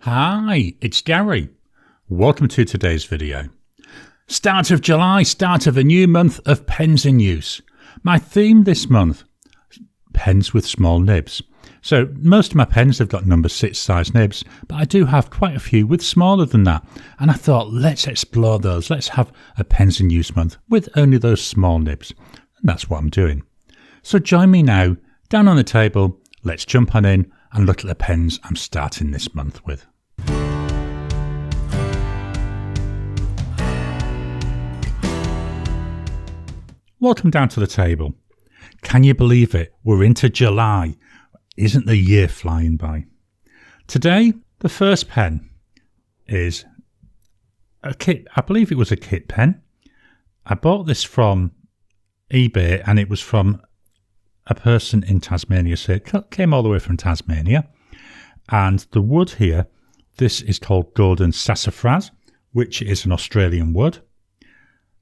Hi, it's Gary. Welcome to today's video. Start of July, start of a new month of pens in use. My theme this month, pens with small nibs. So most of my pens have got number 6 size nibs, but I do have quite a few with smaller than that. And I thought, let's explore those. Let's have a pens in use month with only those small nibs. And that's what I'm doing. So join me now, down on the table, let's jump on in and look at the pens I'm starting this month with. Welcome down to the table. Can you believe it? We're into July. Isn't the year flying by? Today, the first pen is a kit. I believe it was a kit pen. I bought this from eBay and it was from a person in Tasmania. So it came all the way from Tasmania. And the wood here, this is called golden sassafras, which is an Australian wood.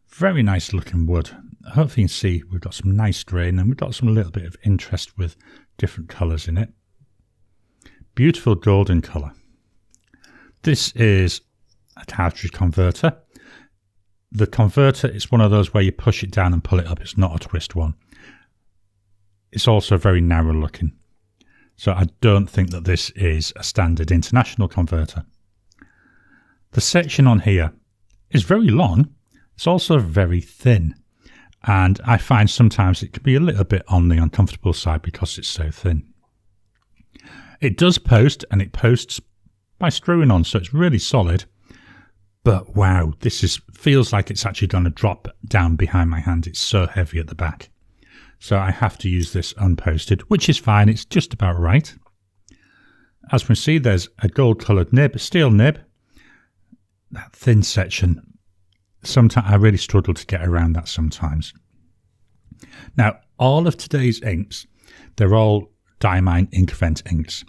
Very nice looking wood. Hopefully you can see we've got some nice grain and we've got some little bit of interest with different colours in it. Beautiful golden colour. This is a cartridge converter. The converter is one of those where you push it down and pull it up. It's not a twist one. It's also very narrow looking. So I don't think that this is a standard international converter. The section on here is very long. It's also very thin. And I find sometimes it can be a little bit on the uncomfortable side because it's so thin. It does post, and it posts by screwing on, so it's really solid. But wow, this feels like it's actually going to drop down behind my hand. It's so heavy at the back. So I have to use this unposted, which is fine. It's just about right. As we can see, there's a gold coloured nib, a steel nib. That thin section. Sometimes I really struggle to get around that sometimes. Now, all of today's inks, they're all Diamine Inkvent inks.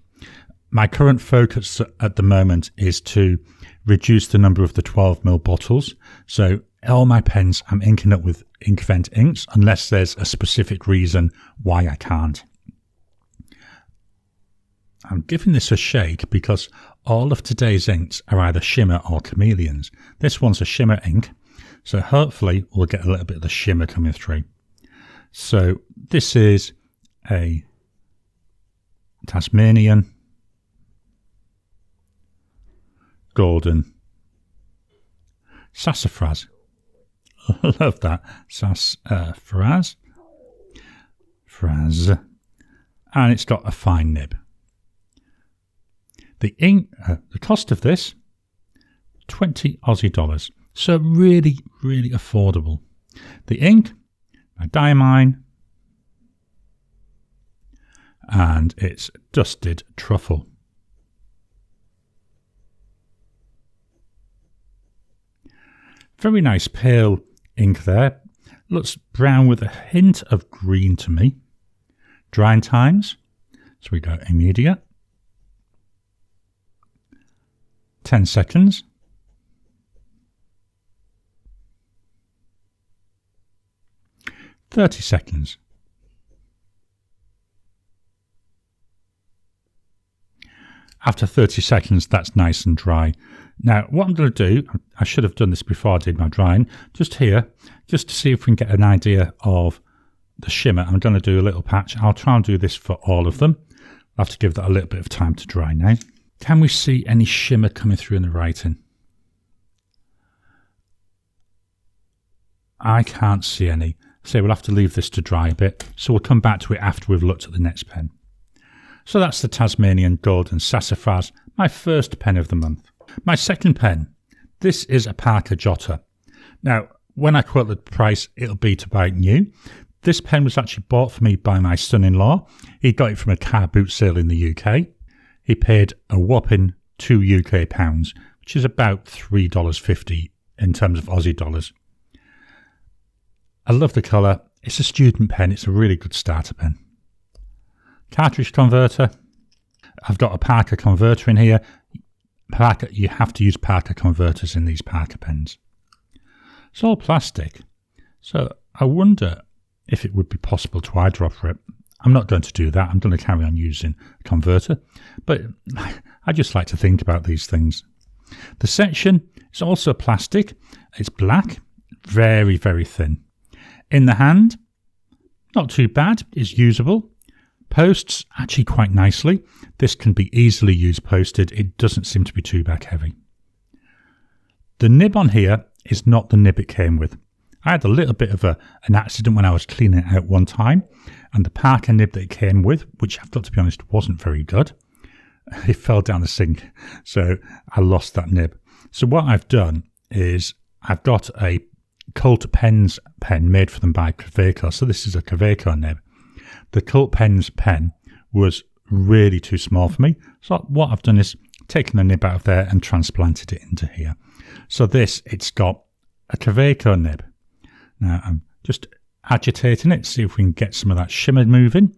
My current focus at the moment is to reduce the number of the 12mm bottles. So all my pens I'm inking up with Inkvent inks unless there's a specific reason why I can't. I'm giving this a shake because all of today's inks are either shimmer or chameleons. This one's a shimmer ink. So hopefully we'll get a little bit of the shimmer coming through. So this is a Tasmanian golden sassafras. I love that. Sassafras. And it's got a fine nib. The cost of this, 20 Aussie dollars. So really, really affordable. The ink, by Diamine, and it's dusted truffle. Very nice pale ink there. Looks brown with a hint of green to me. Drying times, so we go immediate. 10 seconds. 30 seconds. After 30 seconds, that's nice and dry. Now, what I'm going to do, I should have done this before I did my drying, just here, just to see if we can get an idea of the shimmer. I'm going to do a little patch. I'll try and do this for all of them. I'll have to give that a little bit of time to dry now. Can we see any shimmer coming through in the writing? I can't see any. So we'll have to leave this to dry a bit. So we'll come back to it after we've looked at the next pen. So that's the Tasmanian Golden Sassafras, my first pen of the month. My second pen, this is a Parker Jotter. Now, when I quote the price, it'll be to buy it new. This pen was actually bought for me by my son-in-law. He got it from a car boot sale in the UK. He paid a whopping £2 UK, which is about $3.50 in terms of Aussie dollars. I love the colour. It's a student pen. It's a really good starter pen. Cartridge converter. I've got a Parker converter in here. Parker, you have to use Parker converters in these Parker pens. It's all plastic. So I wonder if it would be possible to eyedropper it. I'm not going to do that. I'm going to carry on using a converter, but I just like to think about these things. The section is also plastic. It's black, very, very thin. In the hand, not too bad. It's usable. Posts actually quite nicely. This can be easily used posted. It doesn't seem to be too back heavy. The nib on here is not the nib it came with. I had a little bit of an accident when I was cleaning it out one time, and the Parker nib that it came with, which I've got to be honest wasn't very good, it fell down the sink, so I lost that nib. So what I've done is I've got a Cult Pens pen made for them by Kaweco. So this is a Kaweco nib. The Cult Pens pen was really too small for me. So what I've done is taken the nib out of there and transplanted it into here. So it's got a Kaweco nib. Now I'm just agitating it, see if we can get some of that shimmer moving.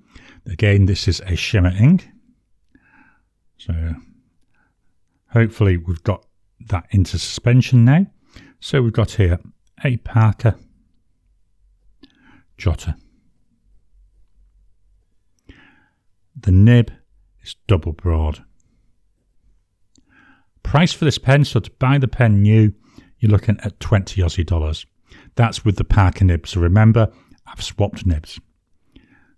Again, this is a shimmer ink. So hopefully we've got that into suspension now. So we've got here a Parker Jotter. The nib is double broad. Price for this pen, so to buy the pen new, you're looking at 20 Aussie dollars. That's with the Parker nib, so remember, I've swapped nibs.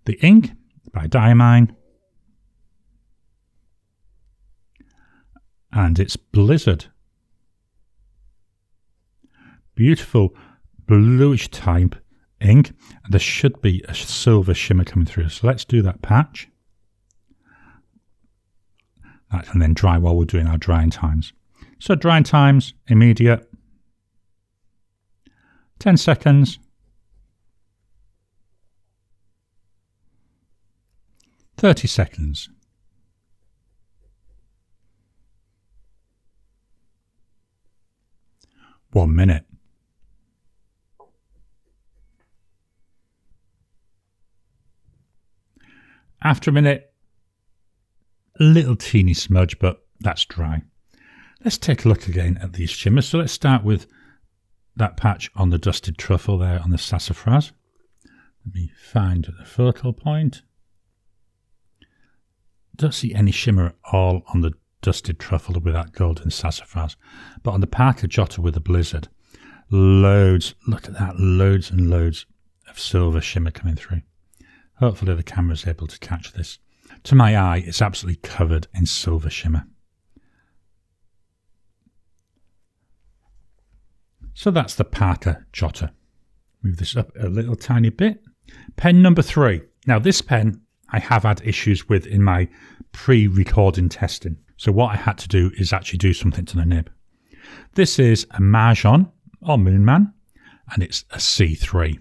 The ink by Diamine, and it's Blizzard. Beautiful bluish type ink, and there should be a silver shimmer coming through. So let's do that patch. That can then dry while we're doing our drying times. So drying times, immediate, 10 seconds, 30 seconds. One minute. After a minute, a little teeny smudge, but that's dry. Let's take a look again at these shimmers. So let's start with that patch on the dusted truffle there on the Sassafras. Let me find the focal point. Don't see any shimmer at all on the dusted truffle with that golden Sassafras, but on the Parker Jotter with the Blizzard, loads, look at that, loads and loads of silver shimmer coming through. Hopefully the camera's able to catch this. To my eye, it's absolutely covered in silver shimmer. So that's the Parker Jotter. Move this up a little tiny bit. Pen number 3. Now this pen I have had issues with in my pre-recording testing. So what I had to do is actually do something to the nib. This is a Majohn or Moonman, and it's a C3.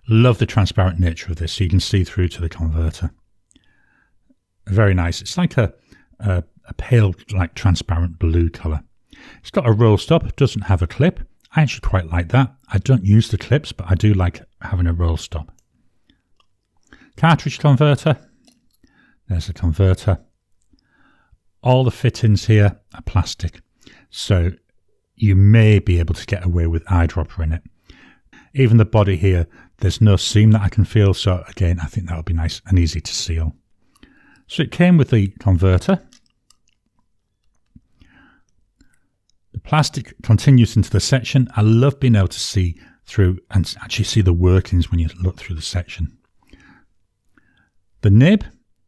Love the transparent nature of this, so you can see through to the converter. Very nice. It's like a pale, like transparent blue colour. It's got a roll stop, doesn't have a clip. I actually quite like that. I don't use the clips, but I do like having a roll stop. Cartridge converter. There's a converter. All the fittings here are plastic, so you may be able to get away with eyedropper in it. Even the body here, there's no seam that I can feel, so again, I think that would be nice and easy to seal. So it came with the converter. The plastic continues into the section. I love being able to see through and actually see the workings when you look through the section. The nib,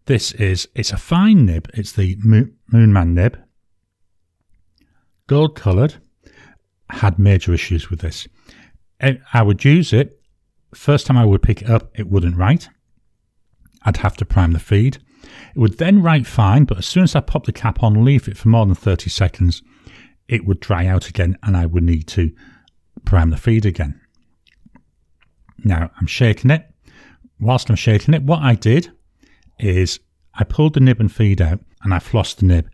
it's a fine nib. It's the Moonman nib. Gold coloured. Had major issues with this. I would use it. First time I would pick it up, it wouldn't write. I'd have to prime the feed. It would then write fine, but as soon as I pop the cap on and leave it for more than 30 seconds, it would dry out again and I would need to prime the feed again. Now I'm shaking it. Whilst I'm shaking it, what I did is I pulled the nib and feed out and I flossed the nib.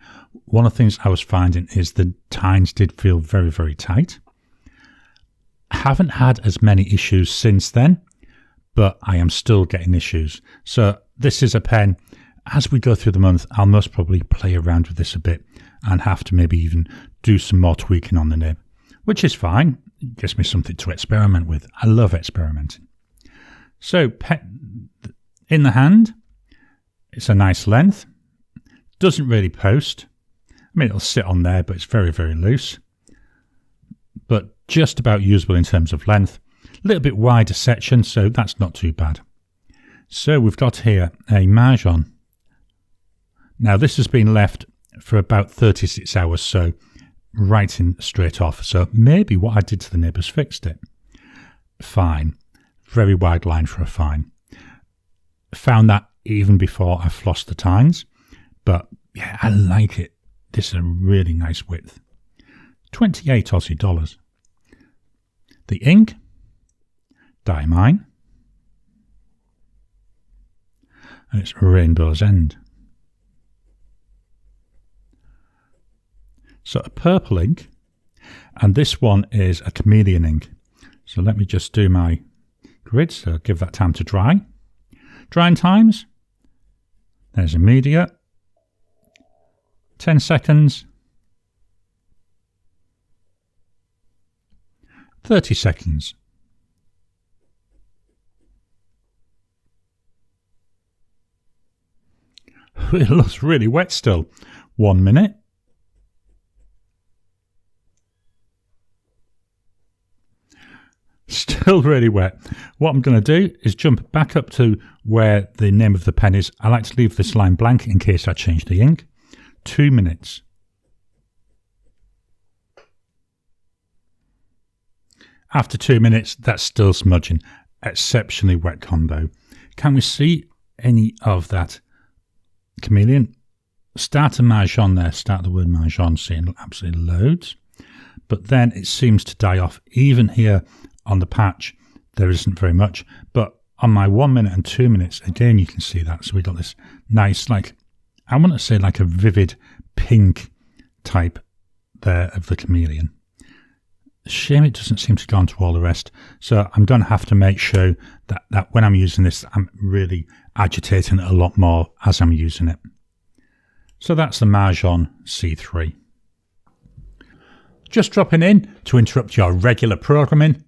One of the things I was finding is the tines did feel very, very tight. I haven't had as many issues since then, but I am still getting issues. So this is a pen. As we go through the month, I'll most probably play around with this a bit and have to maybe even do some more tweaking on the nib, which is fine. It gives me something to experiment with. I love experimenting. So In the hand, it's a nice length. Doesn't really post. I mean, it'll sit on there, but it's very, very loose. But just about usable in terms of length. A little bit wider section, so that's not too bad. So we've got here a Majohn. Now this has been left for about 36 hours, so writing straight off. So maybe what I did to the nib has fixed it. Fine. Very wide line for a fine. Found that even before I flossed the tines. But yeah, I like it. This is a really nice width. 28 Aussie dollars. The ink, Diamine. And it's Rainbow's End. So a purple ink, and this one is a chameleon ink. So let me just do my grid, so give that time to dry. Drying times, there's immediate, 10 seconds, 30 seconds. It looks really wet still. 1 minute. Still really wet. What I'm going to do is jump back up to where the name of the pen is. I like to leave this line blank in case I change the ink. 2 minutes. After 2 minutes, that's still smudging. Exceptionally wet combo. Can we see any of that chameleon? Start a Majohn there. Start the word Majohn, seeing absolutely loads. But then it seems to die off. Even here on the patch, there isn't very much. But on my 1 minute and 2 minutes, again, you can see that. So we got this nice, like, I want to say like a vivid pink type there of the chameleon. Shame it doesn't seem to go on to all the rest. So I'm going to have to make sure that when I'm using this, I'm really agitating it a lot more as I'm using it. So that's the Majohn C3. Just dropping in to interrupt your regular programming.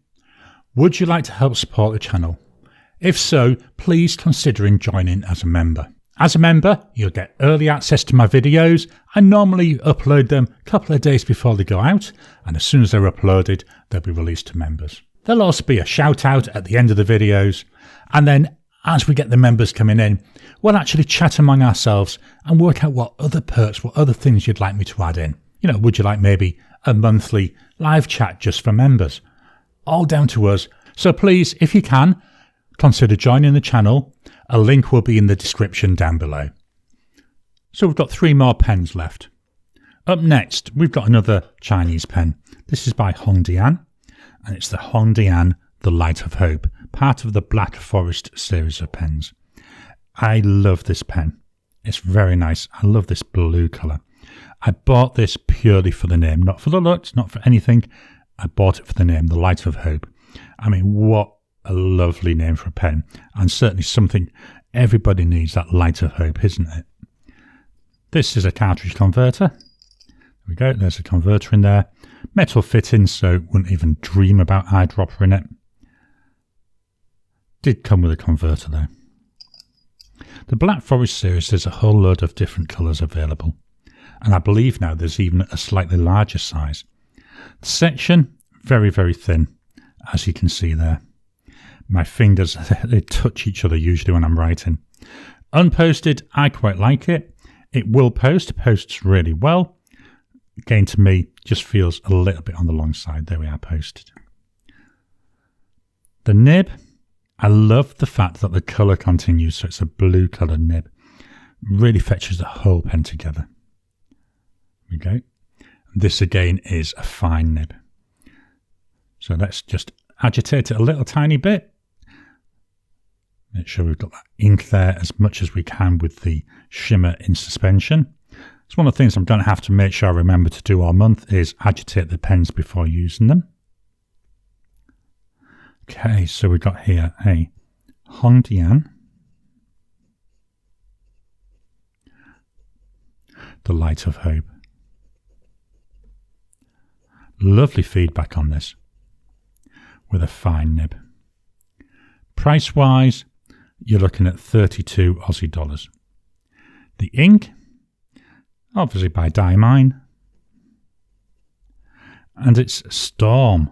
Would you like to help support the channel? If so, please consider joining as a member. As a member, you'll get early access to my videos. I normally upload them a couple of days before they go out, and as soon as they're uploaded, they'll be released to members. There'll also be a shout out at the end of the videos, and then as we get the members coming in, we'll actually chat among ourselves and work out what other perks, what other things you'd like me to add in. You know, would you like maybe a monthly live chat just for members? All down to us. So please, if you can, consider joining the channel. A link will be in the description down below. So we've got 3 more pens left. Up next, we've got another Chinese pen. This is by HongDian, and it's the HongDian The Light of Hope, part of the Black Forest series of pens. I love this pen. It's very nice. I love this blue colour. I bought this purely for the name, not for the looks, not for anything. I bought it for the name, The Light of Hope. I mean, what a lovely name for a pen, and certainly something everybody needs, that light of hope, isn't it? This is a cartridge converter. There we go, there's a converter in there. Metal fitting, so wouldn't even dream about eyedropper in it. Did come with a converter though. The Black Forest series, there's a whole load of different colours available, and I believe now there's even a slightly larger size. The section, very, very thin, as you can see there. My fingers, they touch each other usually when I'm writing. Unposted, I quite like it. It will post, posts really well. Again, to me, just feels a little bit on the long side. There we are, posted. The nib, I love the fact that the colour continues, so it's a blue coloured nib. Really fetches the whole pen together. There we go. This again is a fine nib. So let's just agitate it a little tiny bit. Make sure we've got that ink there as much as we can with the shimmer in suspension. It's one of the things I'm going to have to make sure I remember to do all month is agitate the pens before using them. Okay, so we've got here a HongDian, The Light of Hope. Lovely feedback on this with a fine nib. Price wise, you're looking at 32 Aussie dollars. The ink, obviously by Diamine, and it's Storm.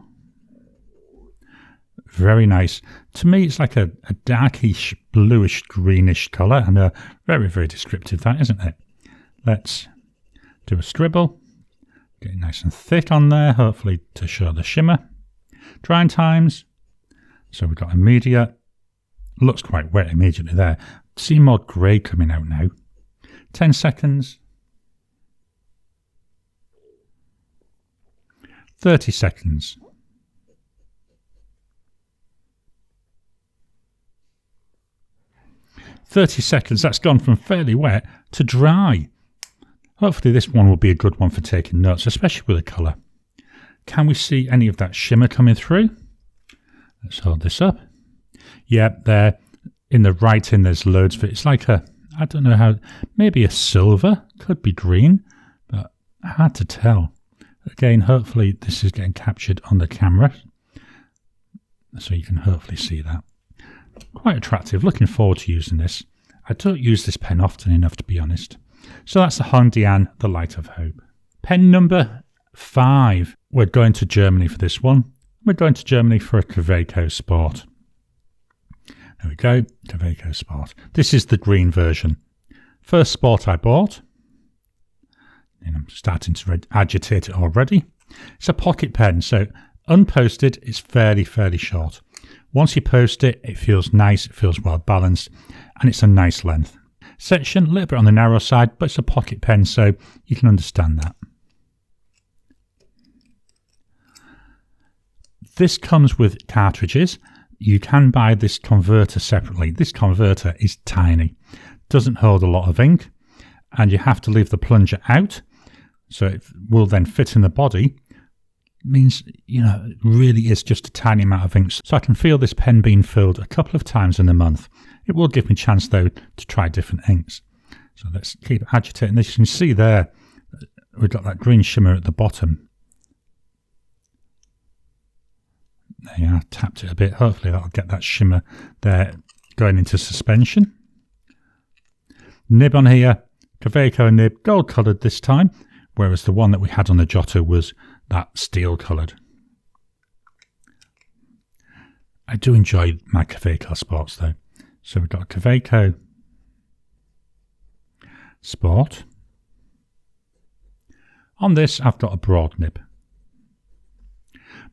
Very nice. To me, it's like a darkish, bluish, greenish colour, and a very, very descriptive, that, isn't it? Let's do a scribble. Get it nice and thick on there, hopefully to show the shimmer. Drying times. So we've got immediate. Looks quite wet immediately there. See more grey coming out now. 10 seconds. 30 seconds. 30 seconds, that's gone from fairly wet to dry. Hopefully this one will be a good one for taking notes, especially with the colour. Can we see any of that shimmer coming through? Let's hold this up. Yeah, there in the writing there's loads of it. It's like a, I don't know how, maybe a silver, could be green, but hard to tell. Again, hopefully this is getting captured on the camera, so you can hopefully see that. Quite attractive, looking forward to using this. I don't use this pen often enough, to be honest. So that's the HongDian, the Light of Hope. Pen number 5. We're going to Germany for this one. We're going to Germany for a Kaweco Sport. There we go, Kaweco Sport. This is the green version. First Sport I bought. And I'm starting to agitate it already. It's a pocket pen, so unposted, it's fairly short. Once you post it, it feels nice, it feels well balanced, and it's a nice length. Section, a little bit on the narrow side, but it's a pocket pen, so you can understand that. This comes with cartridges. You can buy this converter separately. This converter is tiny, doesn't hold a lot of ink, and you have to leave the plunger out, so it will then fit in the body. Means, you know, it really is just a tiny amount of ink. So I can feel this pen being filled a couple of times in a month. It will give me a chance, though, to try different inks. So let's keep agitating this. You can see there, we've got that green shimmer at the bottom. There you are, tapped it a bit. Hopefully that'll get that shimmer there going into suspension. Nib on here, Kaweco nib, gold coloured this time, whereas the one that we had on the Jotter was that steel coloured. I do enjoy my Kaweco Sports though. So we've got a Kaweco Sport. On this I've got a broad nib.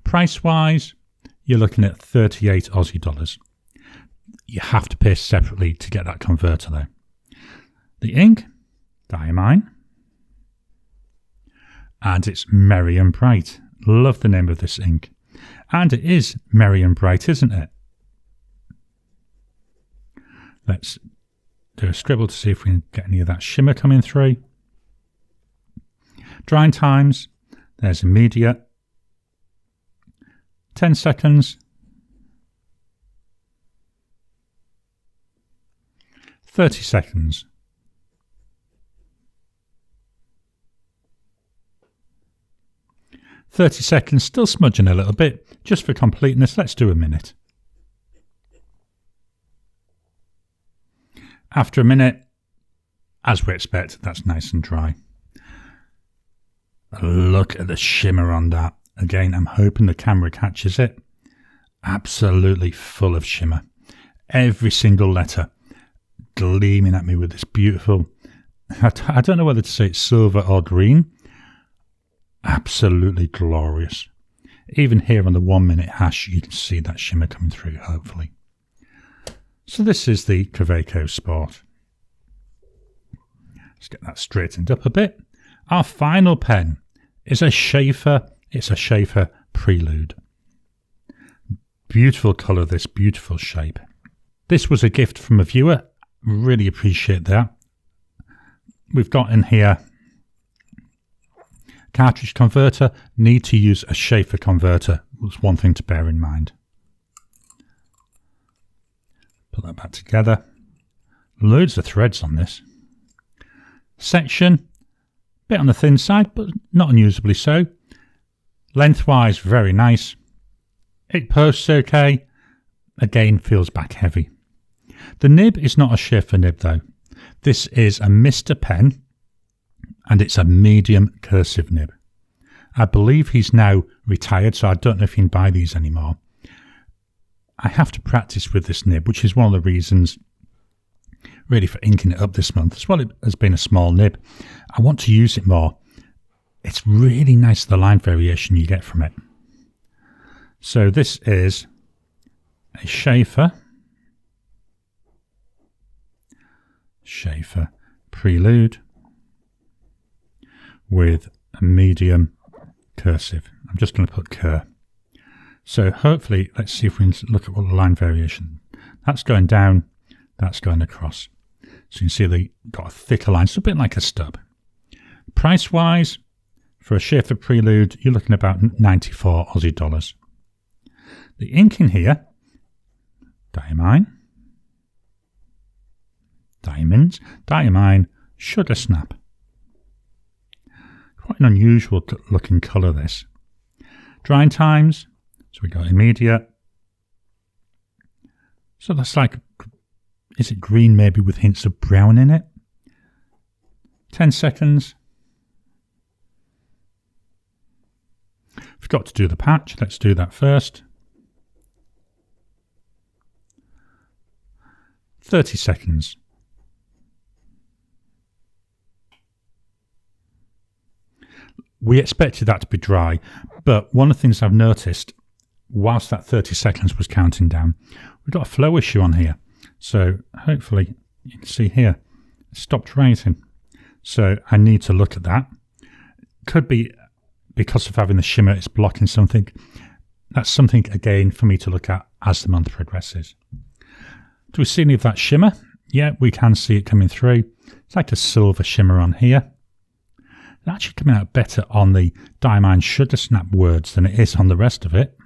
Price wise, you're looking at 38 Aussie dollars. You have to pay separately to get that converter though. The ink, Diamine. And it's Merry and Bright. Love the name of this ink. And it is Merry and Bright, isn't it? Let's do a scribble to see if we can get any of that shimmer coming through. Drying times. There's immediate. 10 seconds. 30 seconds. 30 seconds, still smudging a little bit. Just for completeness, let's do a minute. After a minute, as we expect, that's nice and dry. Look at the shimmer on that. Again, I'm hoping the camera catches it. Absolutely full of shimmer. Every single letter gleaming at me with this beautiful, I don't know whether to say it's silver or green. Absolutely glorious. Even here on the 1 minute hash, you can see that shimmer coming through, hopefully. So this is the Kaweco Sport. Let's get that straightened up a bit. Our final pen is a Scheffer. It's a Scheffer Prelude. Beautiful colour, this beautiful shape. This was a gift from a viewer. Really appreciate that. We've got in here cartridge converter. Need to use a Scheffer converter. That's one thing to bear in mind. Put that back together. Loads of threads on this. Section, bit on the thin side, but not unusably so. Lengthwise, very nice. It posts okay. Again, feels back heavy. The nib is not a Scheffer nib though. This is a Mr. pen and it's a medium cursive nib. I believe he's now retired, so I don't know if you can buy these anymore. I have to practice with this nib, which is one of the reasons really for inking it up this month. As well, it has been a small nib. I want to use it more. It's really nice, the line variation you get from it. So this is a Scheffer Prelude with a medium cursive. I'm just going to put cur. So hopefully, let's see if we can look at what the line variation. That's going down, that's going across. So you can see they got a thicker line, so a bit like a stub. Price wise, for a Scheffer Prelude, you're looking about 94 Aussie dollars. The ink in here, Diamine, Diamine, Sugar Snap. Quite an unusual looking colour this. Drying times, so we got immediate. So that's like, is it green maybe with hints of brown in it? 10 seconds. Forgot to do the patch, let's do that first. 30 seconds. We expected that to be dry, but one of the things I've noticed, whilst that 30 seconds was counting down, we've got a flow issue on here. So hopefully you can see here, it stopped writing. So I need to look at that. Could be because of having the shimmer, it's blocking something. That's something, again, for me to look at as the month progresses. Do we see any of that shimmer? Yeah, we can see it coming through. It's like a silver shimmer on here. It's actually coming out better on the Diamine Sugar Snap words than it is on the rest of it.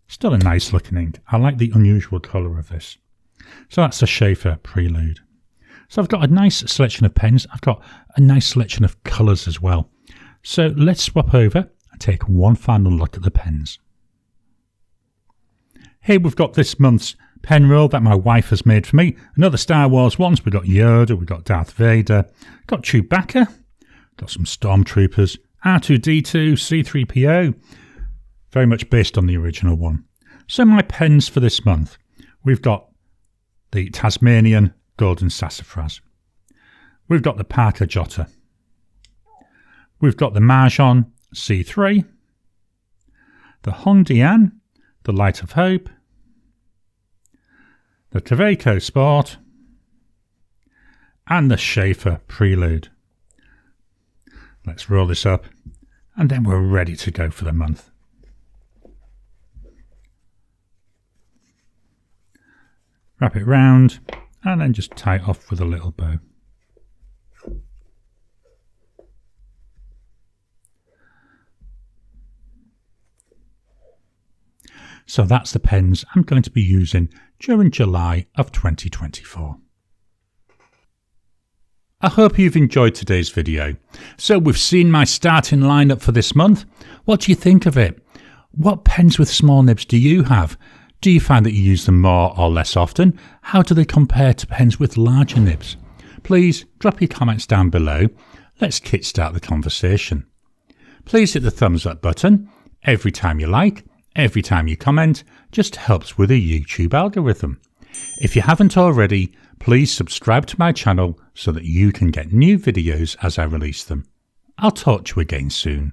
Still a nice looking ink. I like the unusual colour of this. So that's a Scheffer Prelude. So I've got a nice selection of pens. I've got a nice selection of colours as well. So let's swap over and take one final look at the pens. Here we've got this month's pen roll that my wife has made for me. Another Star Wars ones. We've got Yoda, we've got Darth Vader, got Chewbacca, got some Stormtroopers, R2-D2, C-3PO. Very much based on the original one. So my pens for this month. We've got the Tasmanian Golden Sassafras. We've got the Parker Jotter. We've got the Majohn C3. The HongDian, the Light of Hope. The Kaweco Sport. And the Scheffer Prelude. Let's roll this up. And then we're ready to go for the month. Wrap it round and then just tie it off with a little bow. So that's the pens I'm going to be using during July of 2024. I hope you've enjoyed today's video. So we've seen my starting lineup for this month. What do you think of it? What pens with small nibs do you have? Do you find that you use them more or less often? How do they compare to pens with larger nibs? Please drop your comments down below. Let's kickstart the conversation. Please hit the thumbs up button. Every time you like, every time you comment, just helps with the YouTube algorithm. If you haven't already, please subscribe to my channel so that you can get new videos as I release them. I'll talk to you again soon.